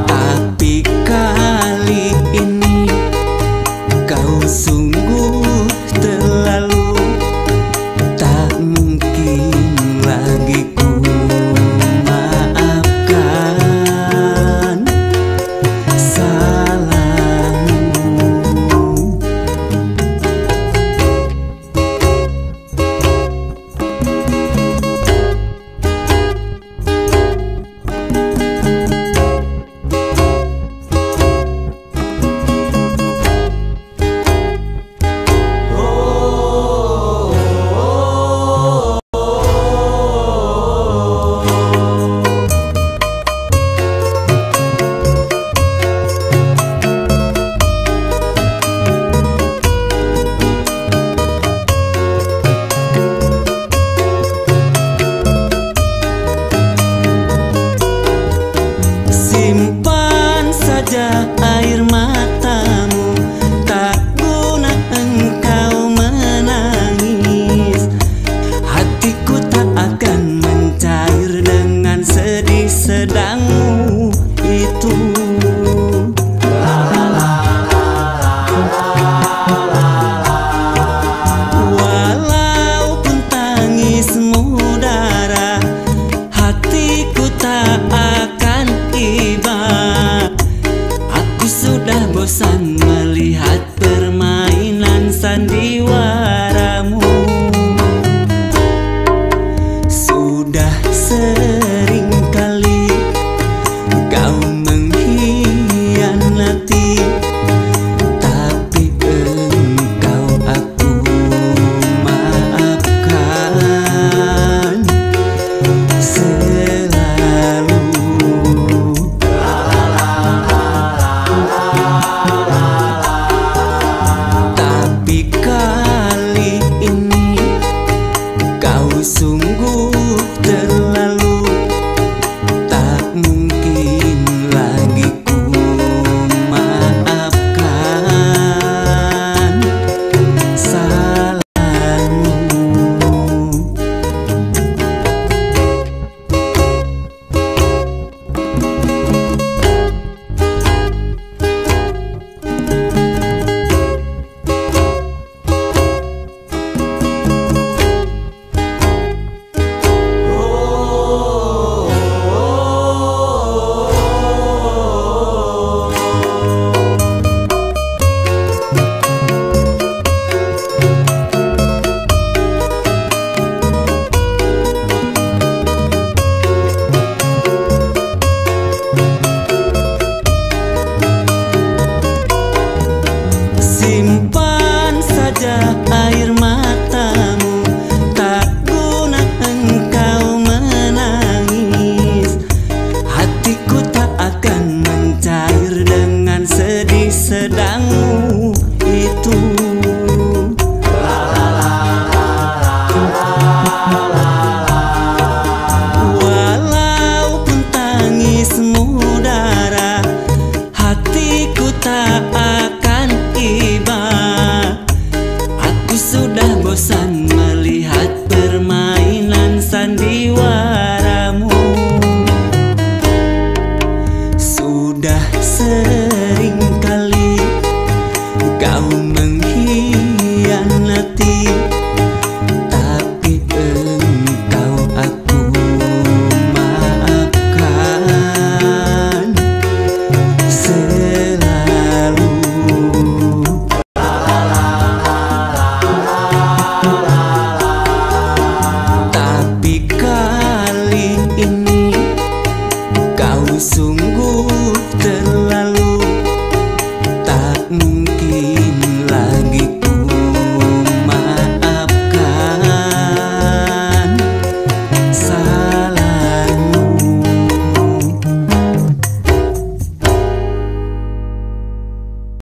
Tapi kali ini kau sungguh terlalu, tak mungkin lagi ku maafkan salahmu. Simpan saja air matamu, tak guna engkau menangis. Hatiku tak akan mencair dengan sedih sedangmu itu. Walaupun tangismu darah, hatiku tak akan iba. Aku sudah bosan melihat permainan sandiwaramu. Sudah sering kali kau mengkhianati, tapi engkau aku maafkan selalu. Tapi kali ini kau sungguh terlalu, tak mungkin lagi ku maafkan salahmu. Simpan saja air matamu, tak guna engkau menangis. Hatiku tak akan mencair dengan sedih sedangmu itu. Walaupun tangismu darah, hatiku tak akan iba. Aku sudah bosan melihat permainan sandiwaramu. Sudah sering kali kau mengkhianati, tapi engkau aku maafkan selalu. Tapi kali ini kau sungguh